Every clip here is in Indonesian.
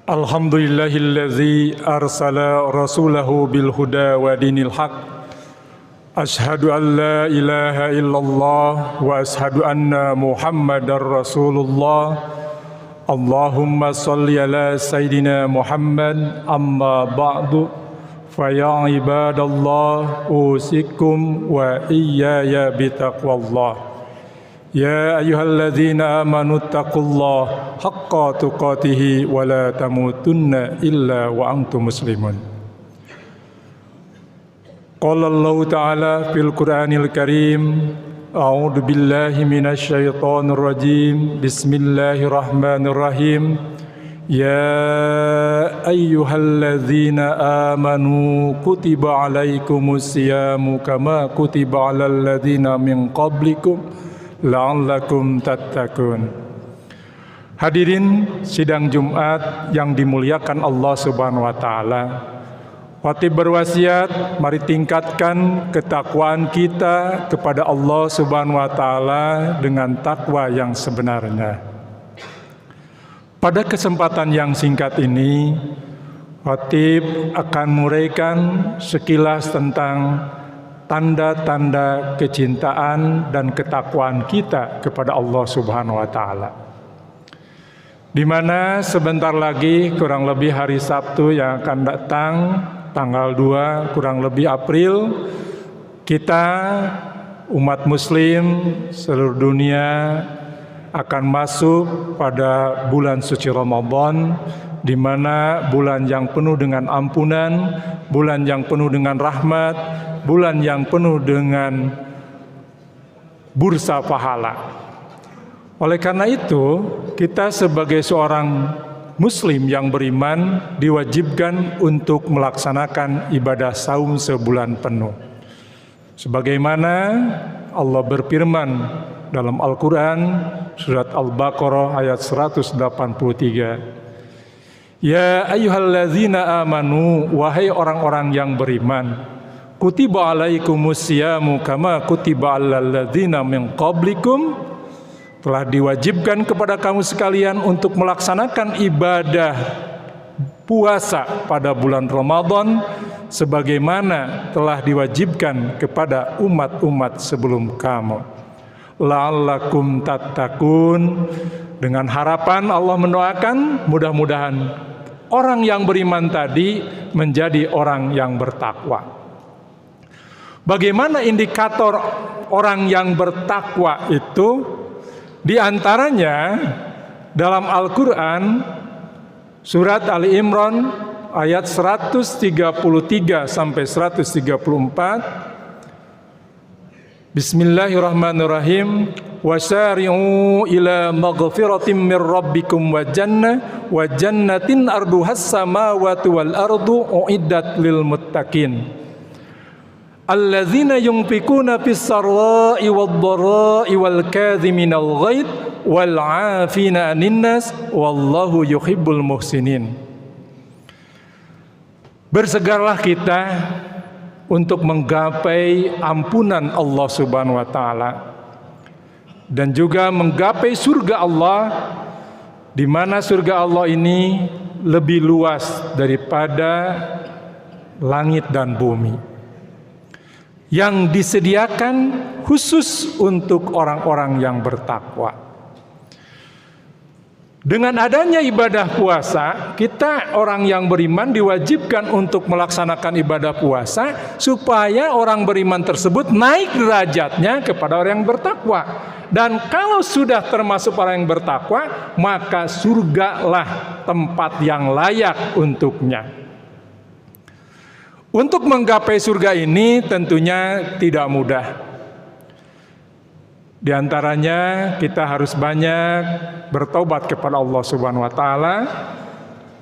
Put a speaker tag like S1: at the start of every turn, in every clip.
S1: Alhamdulillahilladzi arsala rasulahu bil huda wa dinil haq. Ashhadu an la ilaha illallah wa ashhadu anna Muhammadar Rasulullah. Allahumma salli ala Sayyidina Muhammad. Amma ba'du, fa ya ibadallah usikum wa iyaya bitaqwallah. Ya ayyuhalladzina amanu taqullaha haqqa tuqatih wa la tamutunna illa wa antum muslimun. Qala Allah Ta'ala fil Qur'anil Karim, a'udzu billahi minasy syaithanir rajim. Bismillahirrahmanirrahim. Ya ayyuhalladzina amanu kutiba alaikumus siyamu kama kutiba alal ladzina min qablikum la'allakum tattaqun. Hadirin sidang Jumat yang dimuliakan Allah Subhanahu wa taala. Khatib berwasiat, mari tingkatkan ketakwaan kita kepada Allah Subhanahu wa taala dengan takwa yang sebenarnya. Pada kesempatan yang singkat ini, khatib akan menguraikan sekilas tentang tanda-tanda kecintaan dan ketakwaan kita kepada Allah Subhanahu wa taala. Di mana sebentar lagi kurang lebih hari Sabtu yang akan datang, tanggal 2 kurang lebih April, kita umat muslim seluruh dunia akan masuk pada bulan suci Ramadan, di mana bulan yang penuh dengan ampunan, bulan yang penuh dengan rahmat, bulan yang penuh dengan bursa pahala. Oleh karena itu, kita sebagai seorang muslim yang beriman diwajibkan untuk melaksanakan ibadah saum sebulan penuh. Sebagaimana Allah berfirman dalam Al-Quran, surat Al-Baqarah ayat 183. Ya ayyuhalladzina amanu, wahai orang-orang yang beriman, kutiba alaikumus siyamu kama kutiba alal ladzina min qablikum, telah diwajibkan kepada kamu sekalian untuk melaksanakan ibadah puasa pada bulan Ramadan sebagaimana telah diwajibkan kepada umat-umat sebelum kamu. La'allakum tattaqun, dengan harapan Allah mendoakan mudah-mudahan orang yang beriman tadi menjadi orang yang bertakwa. Bagaimana indikator orang yang bertakwa itu? Di antaranya dalam Al-Quran surat Ali Imran ayat 133 sampai 134. Bismillahirrahmanirrahim. Wasari'u ila maghfiratin mir rabbikum wa jannatin arduhas samawati wal ardu uiddat lil muttaqin. Alladzina yunfikuna fis sarra'i wad dharra'i wal kadhiminal ghaidh wal 'afina 'anil nas wallahu yuhibbul muhsinin. Bersegarlah kita untuk menggapai ampunan Allah Subhanahu wa taala dan juga menggapai surga Allah, di mana surga Allah ini lebih luas daripada langit dan bumi, yang disediakan khusus untuk orang-orang yang bertakwa. Dengan adanya ibadah puasa, kita orang yang beriman diwajibkan untuk melaksanakan ibadah puasa supaya orang beriman tersebut naik derajatnya kepada orang yang bertakwa. Dan kalau sudah termasuk orang yang bertakwa, maka surgalah tempat yang layak untuknya. Untuk menggapai surga ini tentunya tidak mudah. Di antaranya kita harus banyak bertobat kepada Allah Subhanahu wa taala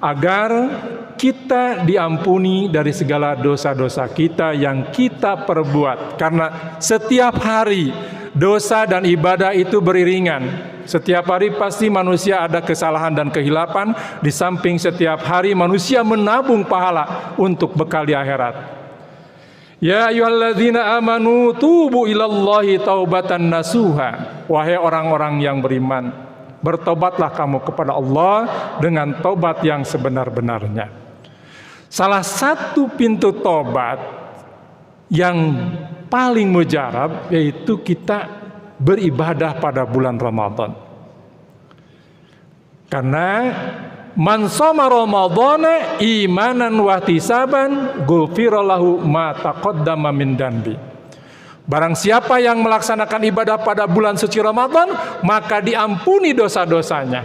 S1: agar kita diampuni dari segala dosa-dosa kita yang kita perbuat. Karena setiap hari dosa dan ibadah itu beriringan. Setiap hari pasti manusia ada kesalahan dan kehilapan. Di samping setiap hari manusia menabung pahala untuk bekal di akhirat. Ya ayyuhalladzina amanu tubu ilallahi taubatan nasuha. Wahai orang-orang yang beriman, Bertobatlah kamu kepada Allah dengan tobat yang sebenar-benarnya. Salah satu pintu tobat yang paling mujarab yaitu kita beribadah pada bulan Ramadan. Karena man shoma ramadhana imanan wa ihtisaban ghufira lahu ma taqaddama min dambi. Barang siapa yang melaksanakan ibadah pada bulan suci Ramadan, maka diampuni dosa-dosanya.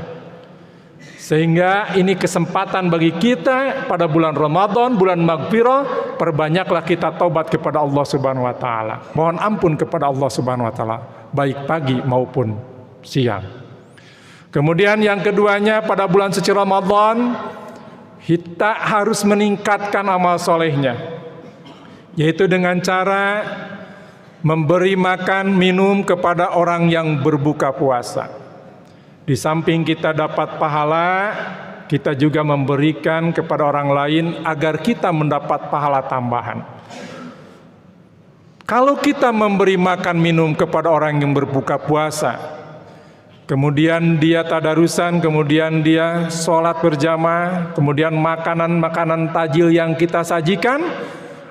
S1: Sehingga ini kesempatan bagi kita pada bulan Ramadan, bulan maghfirah, perbanyaklah kita taubat kepada Allah Subhanahu wa taala. Mohon ampun kepada Allah Subhanahu wa taala, baik pagi maupun siang. Kemudian yang keduanya, pada bulan suci Ramadan kita harus meningkatkan amal solehnya, yaitu dengan cara memberi makan minum kepada orang yang berbuka puasa. Di samping kita dapat pahala, kita juga memberikan kepada orang lain agar kita mendapat pahala tambahan. Kalau kita memberi makan minum kepada orang yang berbuka puasa, kemudian dia tadarusan, kemudian dia sholat berjamaah, kemudian makanan-makanan tajil yang kita sajikan,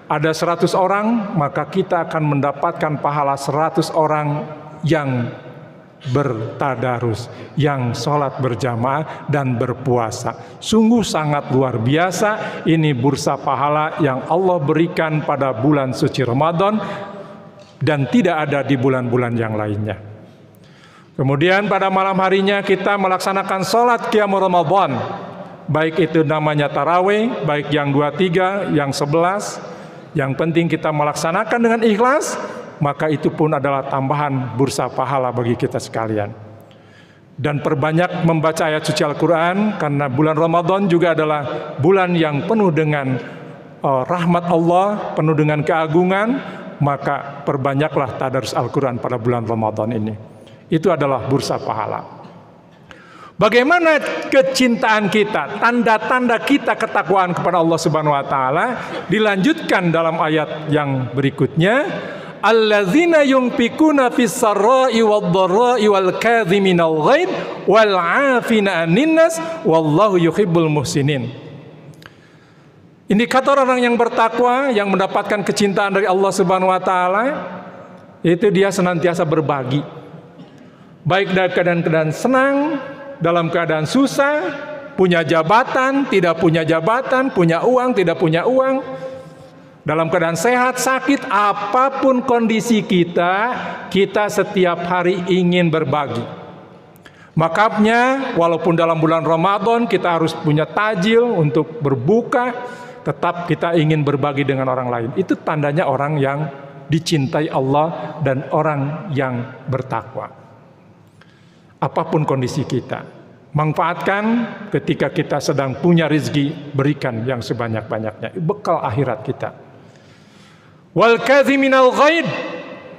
S1: ada 100 orang, maka kita akan mendapatkan pahala 100 orang yang bertadarus, yang sholat berjamaah dan berpuasa. Sungguh sangat luar biasa. Ini bursa pahala yang Allah berikan pada bulan suci Ramadan dan tidak ada di bulan-bulan yang lainnya. Kemudian pada malam harinya kita melaksanakan sholat qiyamul Ramadan, baik itu namanya tarawih, baik yang 23, yang 11. Yang penting kita melaksanakan dengan ikhlas, maka itu pun adalah tambahan bursa pahala bagi kita sekalian. Dan perbanyak membaca ayat suci Al-Quran, karena bulan Ramadan juga adalah bulan yang penuh dengan rahmat Allah, penuh dengan keagungan, maka perbanyaklah tadarus Al-Quran pada bulan Ramadan ini. Itu adalah bursa pahala. Bagaimana kecintaan kita, tanda-tanda kita ketakwaan kepada Allah Subhanahu wa taala dilanjutkan dalam ayat yang berikutnya, alladzina yunfikuna fis sarra'i wad-dharra'i wal kadhiminal ghaidh wal 'afina 'anil nas wallahu yuhibbul muhsinin. Indikator orang yang bertakwa, yang mendapatkan kecintaan dari Allah Subhanahu wa taala, yaitu dia senantiasa berbagi. Baik dalam keadaan senang, dalam keadaan susah, punya jabatan, tidak punya jabatan, punya uang, tidak punya uang, dalam keadaan sehat, sakit, apapun kondisi kita, kita setiap hari ingin berbagi. Makanya walaupun dalam bulan Ramadan kita harus punya tajil untuk berbuka, tetap kita ingin berbagi dengan orang lain. Itu tandanya orang yang dicintai Allah dan orang yang bertakwa. Apapun kondisi kita, manfaatkan ketika kita sedang punya rezeki, berikan yang sebanyak-banyaknya, bekal akhirat kita. Wal kadhiminal ghaidh,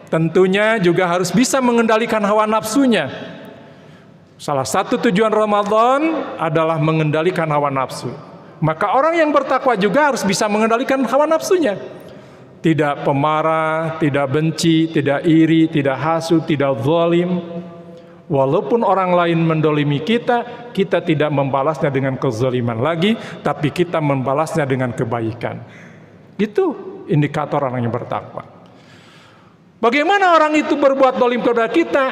S1: tentunya juga harus bisa mengendalikan hawa nafsunya. Salah satu tujuan Ramadan adalah mengendalikan hawa nafsu. Maka orang yang bertakwa juga harus bisa mengendalikan hawa nafsunya. Tidak pemarah, tidak benci, tidak iri, tidak hasud, tidak zalim. Walaupun orang lain mendolimi kita, kita tidak membalasnya dengan kezaliman lagi, tapi kita membalasnya dengan kebaikan. Itu indikator orang yang bertakwa. Bagaimana orang itu berbuat dolim kepada kita?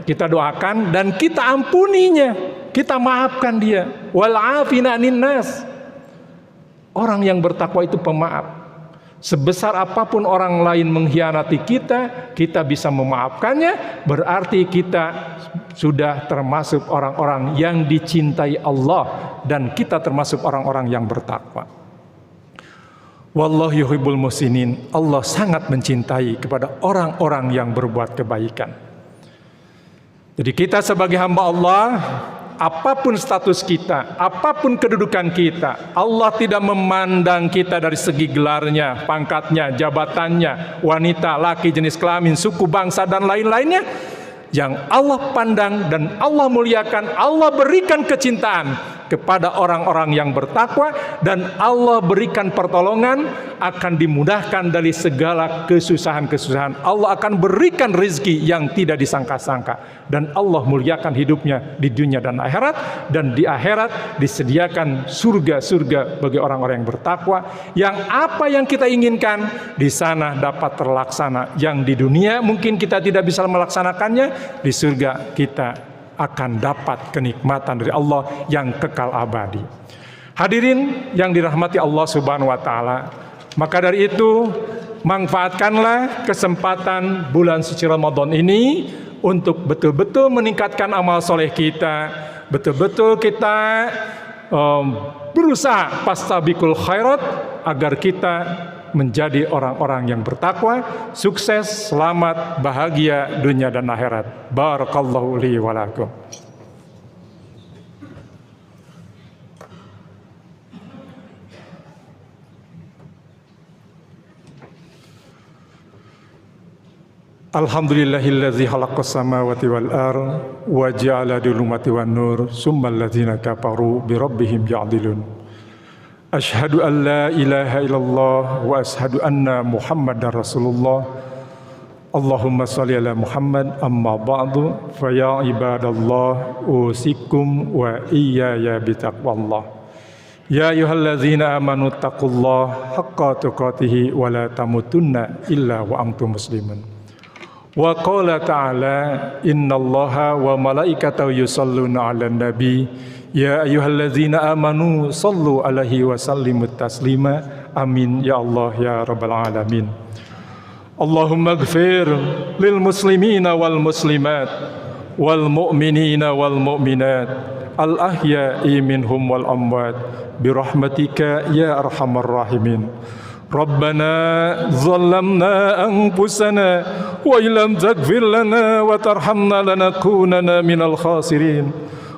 S1: Kita doakan dan kita ampuninya, kita maafkan dia. Wal 'afina 'anil nas. Orang yang bertakwa itu pemaaf. Sebesar apapun orang lain mengkhianati kita, kita bisa memaafkannya, berarti kita sudah termasuk orang-orang yang dicintai Allah dan kita termasuk orang-orang yang bertakwa. Wallahu yuhibbul muhsinin. Allah sangat mencintai kepada orang-orang yang berbuat kebaikan. Jadi kita sebagai hamba Allah, apapun status kita, apapun kedudukan kita, Allah tidak memandang kita dari segi gelarnya, pangkatnya, jabatannya, wanita, laki, jenis kelamin, suku, bangsa, dan lain-lainnya. Yang Allah pandang dan Allah muliakan, Allah berikan kecintaan kepada orang-orang yang bertakwa, dan Allah berikan pertolongan, akan dimudahkan dari segala kesusahan-kesusahan. Allah akan berikan rezeki yang tidak disangka-sangka, dan Allah muliakan hidupnya di dunia dan akhirat, dan di akhirat disediakan surga-surga bagi orang-orang yang bertakwa, yang apa yang kita inginkan di sana dapat terlaksana. Yang di dunia mungkin kita tidak bisa melaksanakannya, di surga kita akan dapat kenikmatan dari Allah yang kekal abadi. Hadirin yang dirahmati Allah Subhanahu wa taala, maka dari itu manfaatkanlah kesempatan bulan suci Ramadan ini untuk betul-betul meningkatkan amal soleh kita, betul-betul kita berusaha fastabiqul khairat agar kita menjadi orang-orang yang bertakwa, sukses, selamat, bahagia dunia dan akhirat. Barakallahu li wa lakum. Alhamdulillahillazi khalaqas samawati wal ardh wa ja'ala dhulumati wan nur summal ladzina kafaru bi rabbihim ya'dilun. Asyhadu an la ilaha illallah wa asyhadu anna Muhammadar Rasulullah. Allahumma shalli ala Muhammad. Amma ba'du, fa ya ibadallah usikum wa iyaya bitaqwallah. Ya ayyuhalladzina amanu taqullaha haqqa tuqatih wa la tamutunna illa wa antum muslimun. Wa qala ta'ala innallaha wa malaikatahu yusholluna 'alan nabi ya ayyuhalladzina amanu shallu 'alaihi wa sallimu taslima. Amin ya Allah ya rabbal alamin. Allahumma ighfir lil muslimina wal muslimat wal mu'minina wal mu'minat al ahya'i minhum wal amwat bi rahmatika ya arhamar rahimin. Rabbana zalamna anfusana wa illam taghfir lana wa tarhamna lanakunanna minal khasirin.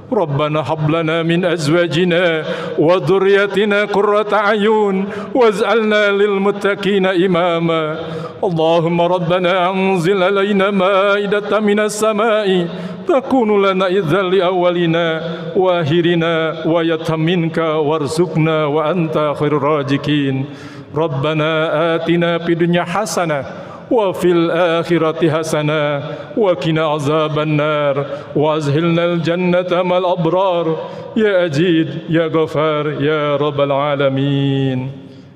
S1: Rabbana hab lana min azwajina wa dhurriyyatina qurrata a'yun waj'alna lil muttaqina imama. Allahumma rabbana anzil alaina ma'idatan minas sama'i takunu lana idzal li awwalina wa akhirina wa yataminka warzuqna wa anta khairur raziqin. Rabbana atina fid dunya hasanah wa fil akhirati hasanah wa qina azaban nar wa azhilnal jannata mal abrar ya ajid ya ghafar ya rabbal alamin.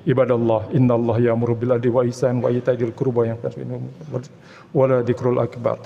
S1: Ibadallah, innallaha ya'muru bil adli wa ihsan wa ita'i dzil qurba wa la dzikrul akbar.